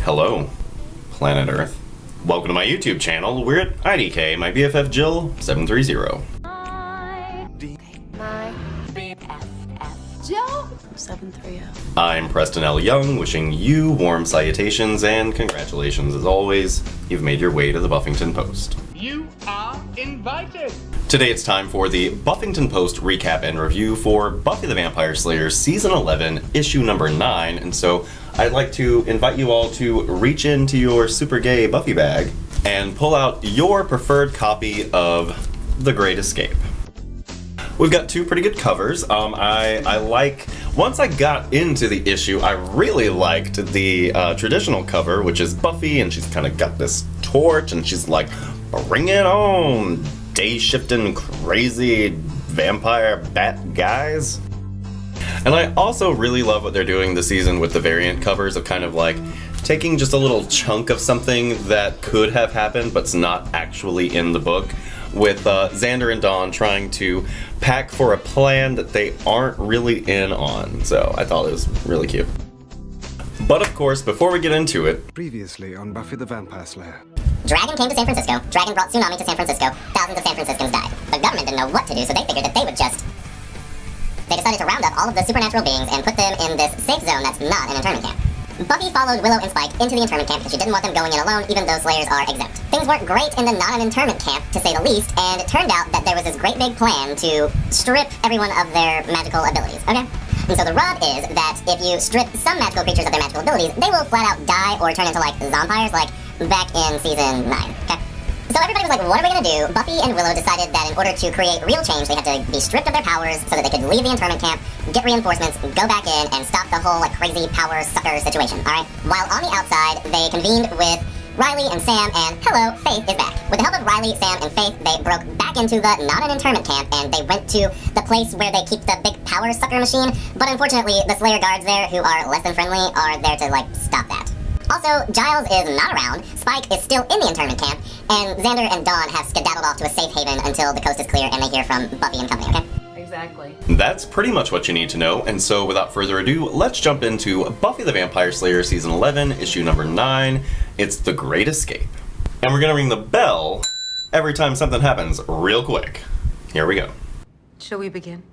Hello, planet Earth. Welcome to my YouTube channel. We're at IDK, my BFF Jill 730. My BFF Jill 730. I'm Preston L. Young, wishing you warm salutations and congratulations as always. You've made your way to the Buffyngton Post. You are invited! Today it's time for the Buffyngton Post recap and review for Buffy the Vampire Slayer Season 11, issue number 9, and so I'd like to invite you all to reach into your super gay Buffy bag and pull out your preferred copy of The Great Escape. We've got two pretty good covers. Once I got into the issue, I really liked the traditional cover, which is Buffy, and she's kind of got this torch, and she's like, bring it on, day-shifting, crazy vampire bat guys. And I also really love what they're doing this season with the variant covers of kind of like taking just a little chunk of something that could have happened but's not actually in the book, with Xander and Dawn trying to pack for a plan that they aren't really in on. So I thought it was really cute. But of course, before we get into it... Previously on Buffy the Vampire Slayer. Dragon came to San Francisco. Dragon brought tsunami to San Francisco. Thousands of San Franciscans died. The government didn't know what to do, so they figured that they would just... They decided to round up all of the supernatural beings and put them in this safe zone that's not an internment camp. Buffy followed Willow and Spike into the internment camp because she didn't want them going in alone, even though Slayers are exempt. Things weren't great in the non-internment camp, to say the least, and it turned out that there was this great big plan to strip everyone of their magical abilities, okay? And so the rub is that if you strip some magical creatures of their magical abilities, they will flat out die or turn into, like, zompires, like back in season 9, okay? So everybody was like, what are we gonna do? Buffy and Willow decided that in order to create real change, they had to be stripped of their powers so that they could leave the internment camp, get reinforcements, go back in, and stop the whole like crazy power sucker situation, alright? While on the outside, they convened with Riley and Sam, and hello, Faith is back. With the help of Riley, Sam, and Faith, they broke back into the not-an-internment camp, and they went to the place where they keep the big power sucker machine, but unfortunately, the Slayer guards there, who are less than friendly, are there to, like, stop that. Also, Giles is not around, Spike is still in the internment camp, and Xander and Dawn have skedaddled off to a safe haven until the coast is clear and they hear from Buffy and company, okay? Exactly. That's pretty much what you need to know, and so without further ado, let's jump into Buffy the Vampire Slayer Season 11, issue number 9. It's The Great Escape. And we're gonna ring the bell every time something happens real quick. Here we go. Shall we begin?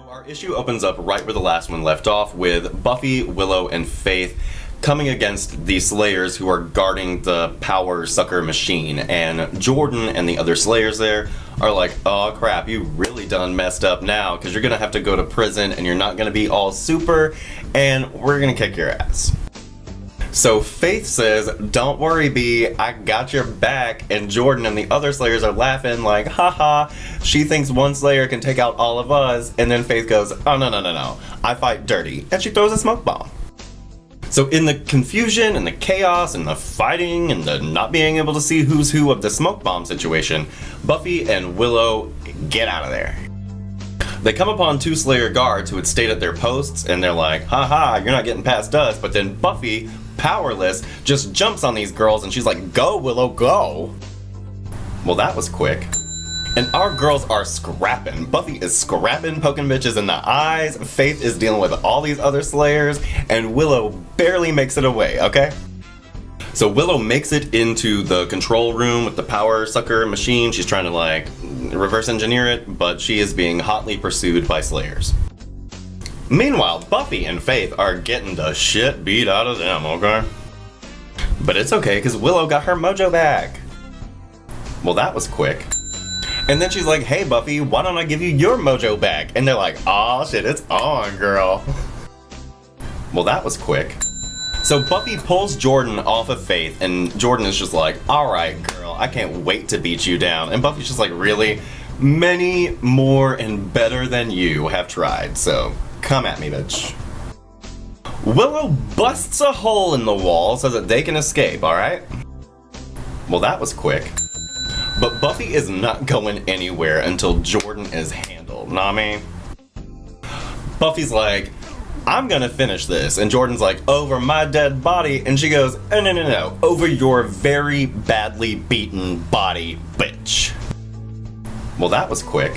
Our issue opens up right where the last one left off, with Buffy, Willow, and Faith coming against the Slayers who are guarding the power sucker machine, and Jordan and the other Slayers there are like, oh crap, you really done messed up now, because you're gonna have to go to prison and you're not gonna be all super, and we're gonna kick your ass. So Faith says, don't worry, B, I got your back, and Jordan and the other Slayers are laughing like, haha, she thinks one Slayer can take out all of us, and then Faith goes, oh no, I fight dirty, and she throws a smoke bomb. So in the confusion and the chaos and the fighting and the not being able to see who's who of the smoke bomb situation, Buffy and Willow get out of there. They come upon two Slayer guards who had stayed at their posts, and they're like, haha, you're not getting past us, but then Buffy, powerless, just jumps on these girls and she's like, go Willow, go! Well, that was quick. And our girls are scrapping. Buffy is scrapping, poking bitches in the eyes, Faith is dealing with all these other Slayers, and Willow barely makes it away, okay? So Willow makes it into the control room with the power sucker machine. She's trying to like reverse engineer it, but she is being hotly pursued by Slayers. Meanwhile, Buffy and Faith are getting the shit beat out of them, okay? But it's okay, because Willow got her mojo back. Well, that was quick. And then she's like, hey Buffy, why don't I give you your mojo back? And they're like, aw shit, it's on, girl. Well, that was quick. So Buffy pulls Jordan off of Faith, and Jordan is just like, alright girl, I can't wait to beat you down. And Buffy's just like, really? Many more and better than you have tried, so come at me, bitch. Willow busts a hole in the wall so that they can escape, alright? Well, that was quick. But Buffy is not going anywhere until Jordan is handled, know what I mean? Buffy's like, I'm gonna finish this, and Jordan's like, over my dead body, and she goes, oh, no, over your very badly beaten body, bitch. Well, that was quick.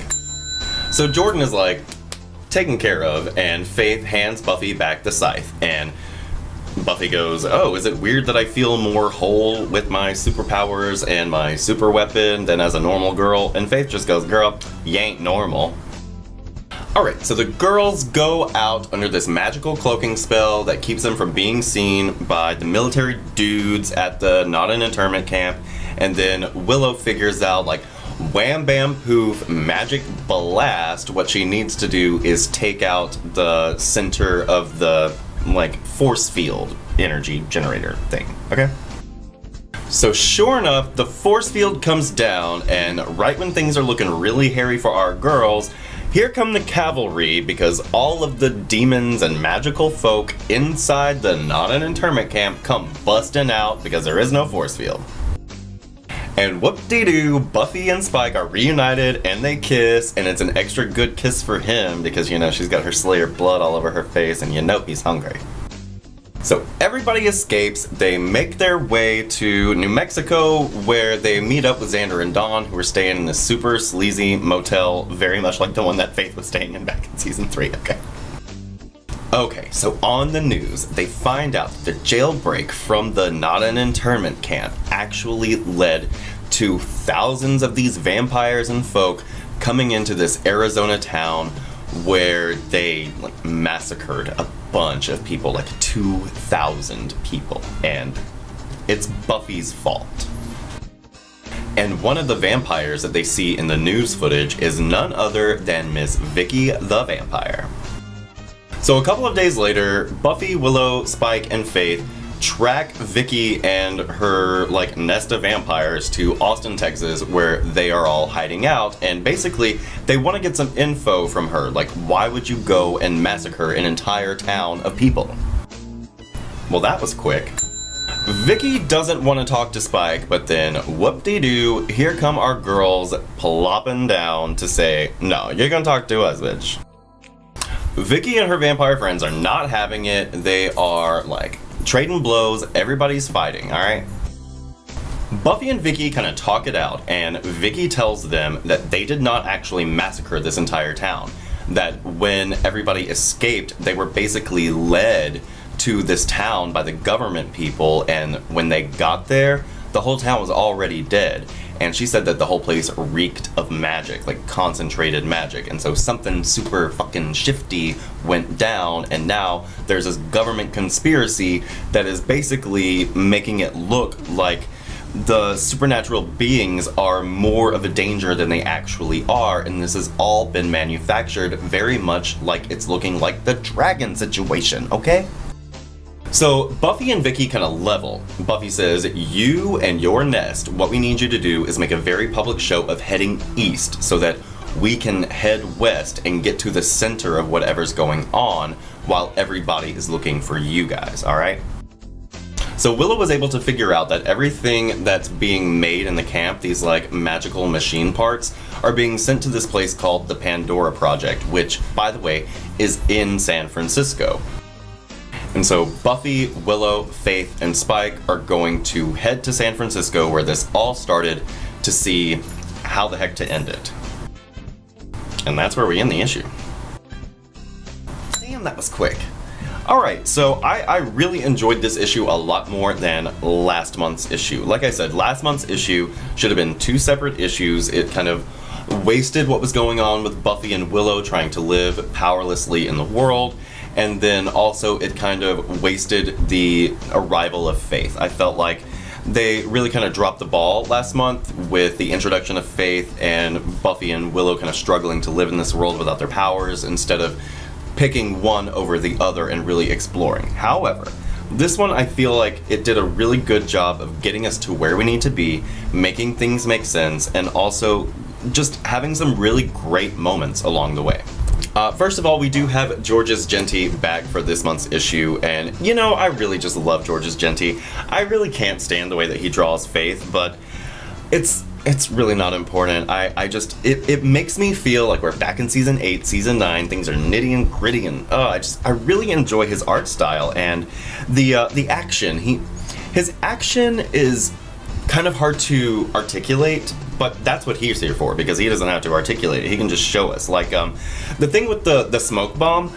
So Jordan is like, taken care of, and Faith hands Buffy back the scythe, and Buffy goes, oh, is it weird that I feel more whole with my superpowers and my super weapon than as a normal girl? And Faith just goes, girl, you ain't normal. Alright, so the girls go out under this magical cloaking spell that keeps them from being seen by the military dudes at the Not an Internment camp, and then Willow figures out, like, wham bam poof, magic blast, what she needs to do is take out the center of the, like, force field energy generator thing, okay? So sure enough, the force field comes down, and right when things are looking really hairy for our girls, here come the cavalry, because all of the demons and magical folk inside the Not an Internment camp come busting out because there is no force field. And whoop-de-doo, Buffy and Spike are reunited and they kiss, and it's an extra good kiss for him because, you know, she's got her Slayer blood all over her face and you know he's hungry. So everybody escapes, they make their way to New Mexico where they meet up with Xander and Dawn, who are staying in this super sleazy motel, very much like the one that Faith was staying in back in season 3, okay? Okay, so on the news, they find out that the jailbreak from the Not an Internment camp actually led to thousands of these vampires and folk coming into this Arizona town where they massacred a bunch of people, like 2,000 people, and it's Buffy's fault. And one of the vampires that they see in the news footage is none other than Miss Vicky the Vampire. So a couple of days later, Buffy, Willow, Spike, and Faith track Vicky and her, like, nest of vampires to Austin, Texas, where they are all hiding out, and basically, they want to get some info from her, like, why would you go and massacre an entire town of people? Well, that was quick. Vicky doesn't want to talk to Spike, but then, whoop-de-doo, here come our girls plopping down to say, no, you're gonna talk to us, bitch. Vicky and her vampire friends are not having it. They are, like, trading blows. Everybody's fighting, alright? Buffy and Vicky kind of talk it out, and Vicky tells them that they did not actually massacre this entire town. That when everybody escaped, they were basically led to this town by the government people, and when they got there, the whole town was already dead. And she said that the whole place reeked of magic, like concentrated magic. And so something super fucking shifty went down, and now there's this government conspiracy that is basically making it look like the supernatural beings are more of a danger than they actually are, and this has all been manufactured very much like it's looking like the dragon situation, okay? So Buffy and Vicky kind of level. Buffy says, you and your nest, what we need you to do is make a very public show of heading east so that we can head west and get to the center of whatever's going on while everybody is looking for you guys, alright? So Willow was able to figure out that everything that's being made in the camp, these like magical machine parts, are being sent to this place called the Pandora Project, which, by the way, is in San Francisco. And so Buffy, Willow, Faith, and Spike are going to head to San Francisco where this all started to see how the heck to end it. And that's where we end the issue. Damn, that was quick. Alright, so I really enjoyed this issue a lot more than last month's issue. Like I said, last month's issue should have been 2 separate issues. It kind of wasted what was going on with Buffy and Willow trying to live powerlessly in the world, and then also it kind of wasted the arrival of Faith. I felt like they really kind of dropped the ball last month with the introduction of Faith and Buffy and Willow kind of struggling to live in this world without their powers instead of picking one over the other and really exploring. However, this one I feel like it did a really good job of getting us to where we need to be, making things make sense, and also just having some really great moments along the way. First of all, we do have George's Genty back for this month's issue, and you know, I really just love George's Genty. I really can't stand the way that he draws Faith, but it's really not important. It makes me feel like we're back in season 8, season 9, things are nitty and gritty, and I really enjoy his art style, and the action. His action is kind of hard to articulate, but that's what he's here for, because he doesn't have to articulate it. He can just show us. Like, the thing with the smoke bomb,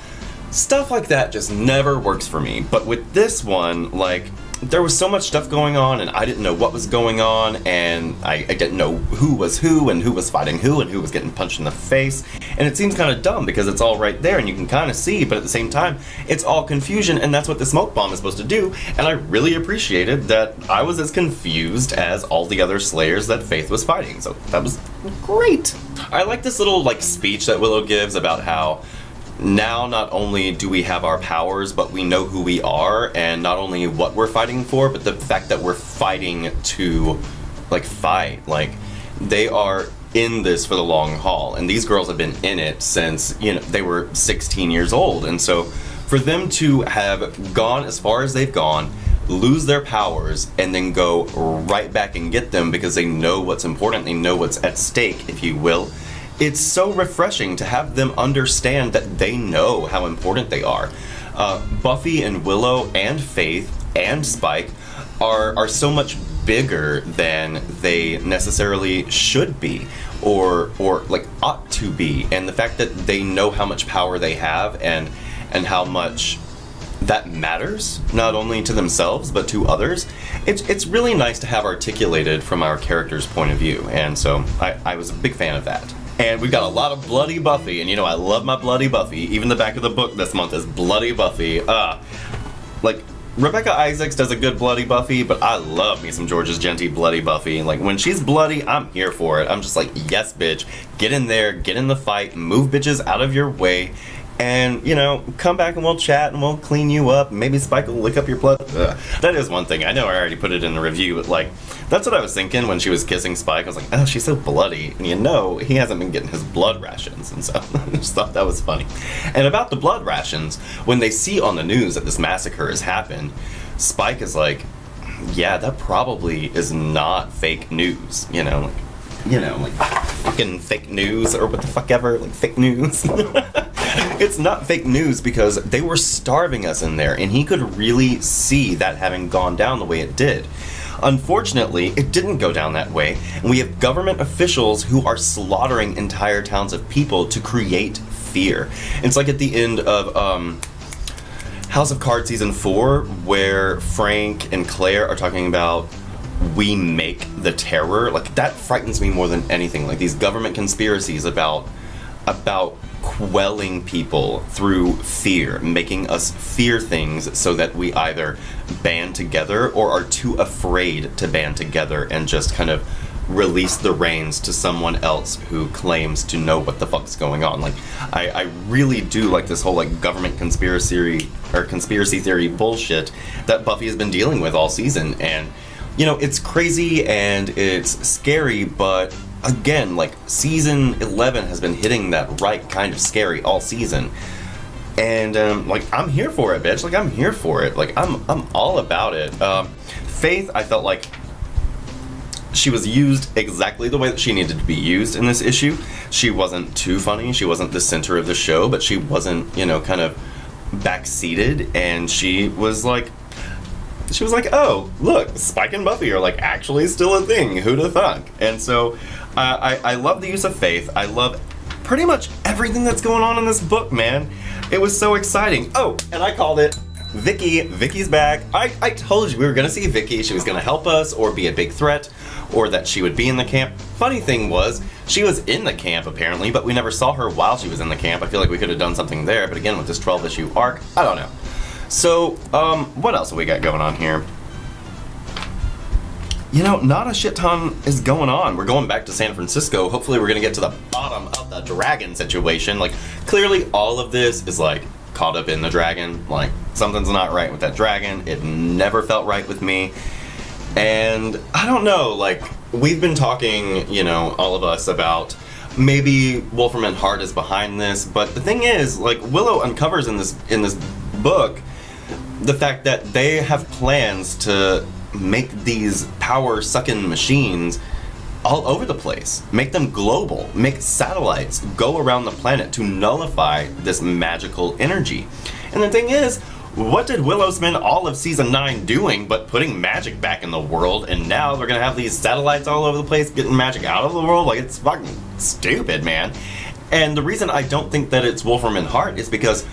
stuff like that just never works for me. But with this one, like, there was so much stuff going on, and I didn't know what was going on, and I didn't know who was who, and who was fighting who, and who was getting punched in the face. And it seems kind of dumb, because it's all right there, and you can kind of see, but at the same time, it's all confusion, and that's what the smoke bomb is supposed to do. And I really appreciated that I was as confused as all the other Slayers that Faith was fighting, so that was great. I like this little, like, speech that Willow gives about how now not only do we have our powers, but we know who we are, and not only what we're fighting for, but the fact that we're fighting to, like, fight. Like, they are in this for the long haul, and these girls have been in it since, you know, they were 16 years old, and so for them to have gone as far as they've gone, lose their powers, and then go right back and get them because they know what's important, they know what's at stake, if you will. It's so refreshing to have them understand that they know how important they are. Buffy and Willow and Faith and Spike are so much bigger than they necessarily should be or like ought to be. And the fact that they know how much power they have and how much that matters, not only to themselves but to others, it's really nice to have articulated from our character's point of view. And so I was a big fan of that. And we've got a lot of bloody Buffy, and you know I love my bloody Buffy. Even the back of the book this month is bloody Buffy. Like, Rebecca Isaacs does a good bloody Buffy, but I love me some George's Genty bloody Buffy. Like, when she's bloody, I'm here for it. I'm just like, yes, bitch, get in there, get in the fight, move bitches out of your way, and, you know, come back and we'll chat and we'll clean you up. Maybe Spike will lick up your blood. That is one thing. I know I already put it in the review, but, like, that's what I was thinking when she was kissing Spike. I was like, oh, she's so bloody. And you know, he hasn't been getting his blood rations. And so I just thought that was funny. And about the blood rations, when they see on the news that this massacre has happened, Spike is like, yeah, that probably is not fake news. You know, like fucking fake news or what the fuck ever, like fake news. It's not fake news because they were starving us in there, and he could really see that having gone down the way it did. Unfortunately, it didn't go down that way, and we have government officials who are slaughtering entire towns of people to create fear. It's like at the end of House of Cards Season 4, where Frank and Claire are talking about we make the terror. Like, that frightens me more than anything. Like, these government conspiracies about quelling people through fear, making us fear things so that we either band together or are too afraid to band together and just kind of release the reins to someone else who claims to know what the fuck's going on. Like, I really do like this whole, like, government conspiracy theory bullshit that Buffy has been dealing with all season. And, you know, it's crazy and it's scary, but again, like, season 11 has been hitting that right kind of scary all season. And, like, I'm here for it, bitch. Like, I'm here for it. Like, I'm all about it. Faith, I felt like she was used exactly the way that she needed to be used in this issue. She wasn't too funny. She wasn't the center of the show, but she wasn't, you know, kind of backseated. And she was like, oh, look, Spike and Buffy are, like, actually still a thing. Who'd have thunk? And so I love the use of Faith. I love pretty much everything that's going on in this book, man. It was so exciting. Oh, and I called it. Vicky's back. I told you we were gonna see Vicky. She was gonna help us or be a big threat, or that she would be in the camp. Funny thing was, she was in the camp apparently, but we never saw her while she was in the camp. I feel like we could have done something there, but again, with this 12-issue arc, I don't know. So, what else have we got going on here? You know, not a shit ton is going on. We're going back to San Francisco. Hopefully we're gonna get to the bottom of the dragon situation. Like, clearly all of this is, like, caught up in the dragon. Like, something's not right with that dragon. It never felt right with me. And, I don't know, like, we've been talking, you know, all of us about maybe Wolfram and Hart is behind this, but the thing is, like, Willow uncovers in this book the fact that they have plans to make these power-sucking machines all over the place. Make them global. Make satellites go around the planet to nullify this magical energy. And the thing is, what did Willow spend all of Season 9 doing but putting magic back in the world, and now they're gonna have these satellites all over the place getting magic out of the world? Like, it's fucking stupid, man. And the reason I don't think that it's Wolfram and Hart is because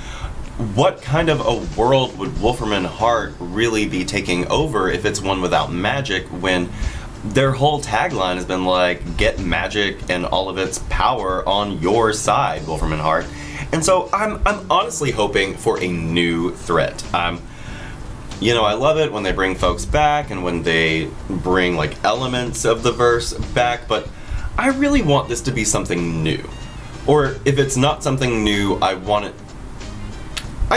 what kind of a world would Wolfram and Hart really be taking over if it's one without magic, when their whole tagline has been like, get magic and all of its power on your side, Wolfram and Hart. And so I'm honestly hoping for a new threat. You know, I love it when they bring folks back and when they bring like elements of the verse back, but I really want this to be something new. Or if it's not something new, I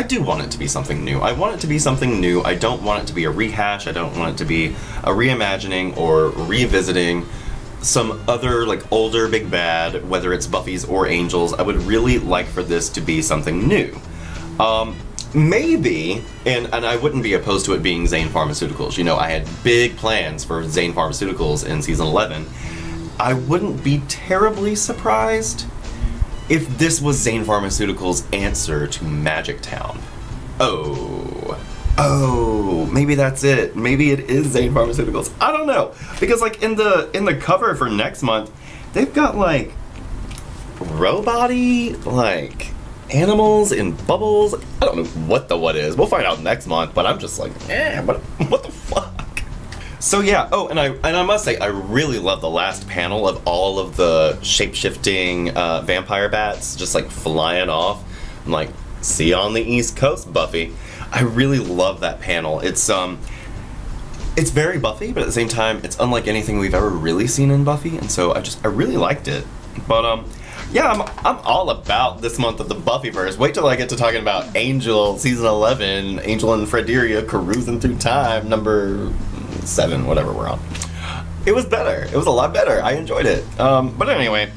do want it to be something new. I want it to be something new. I don't want it to be a rehash. I don't want it to be a reimagining or revisiting some other, like, older big bad, whether it's Buffy's or Angel's. I would really like for this to be something new. Maybe, and I wouldn't be opposed to it being Zane Pharmaceuticals. You know, I had big plans for Zane Pharmaceuticals in Season 11. I wouldn't be terribly surprised if this was Zane Pharmaceuticals' answer to Magic Town. Oh, maybe that's it. Maybe it is Zane Pharmaceuticals. I don't know, because like in the cover for next month, they've got like robot-y, like animals in bubbles. I don't know what is. We'll find out next month. But I'm just like, what the fuck? So yeah, oh, and I must say, I really love the last panel of all of the shape-shifting vampire bats just like flying off. I'm like, see you on the East Coast, Buffy. I really love that panel. It's very Buffy, but at the same time, it's unlike anything we've ever really seen in Buffy, and so I really liked it. But yeah, I'm all about this month of the Buffyverse. Wait till I get to talking about Angel, Season 11, Angel and Frederia cruising through time, number 7, whatever we're on. It was better. It was a lot better. I enjoyed it. But anyway,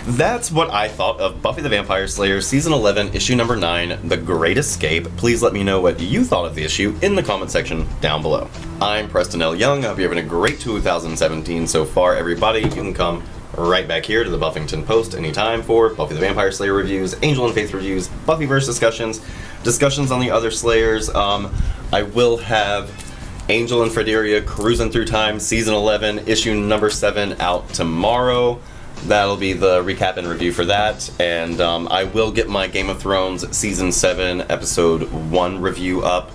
that's what I thought of Buffy the Vampire Slayer Season 11, Issue number 9, The Great Escape. Please let me know what you thought of the issue in the comment section down below. I'm Preston L. Young. I hope you're having a great 2017 so far, everybody. You can come right back here to the Buffyngton Post anytime for Buffy the Vampire Slayer reviews, Angel and Faith reviews, Buffyverse discussions on the other Slayers. I will have Angel and Frederia Cruising Through Time Season 11, Issue number 7 out tomorrow. That'll be the recap and review for that, and I will get my Game of Thrones Season 7 Episode 1 review up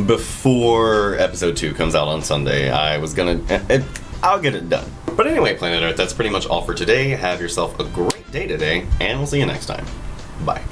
before Episode 2 comes out on Sunday. I'll get it done. But anyway, Planet Earth, that's pretty much all for today. Have yourself a great day today, and we'll see you next time. Bye.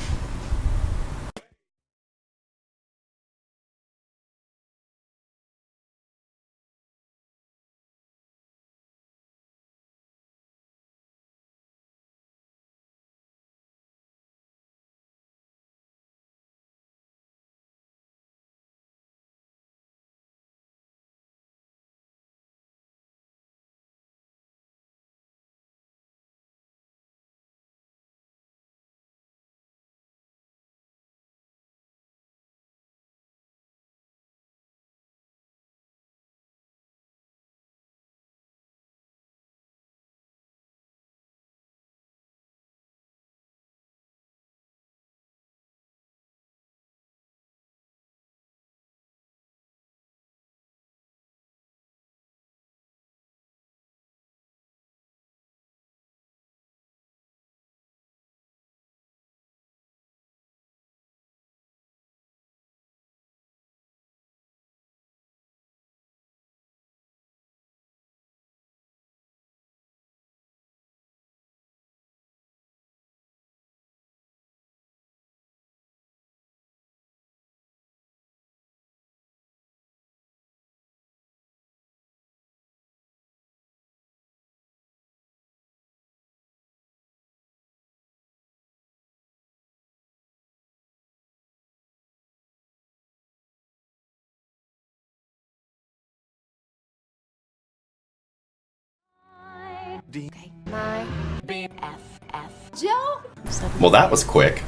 Okay. My BFF. Joe? Well, that was quick.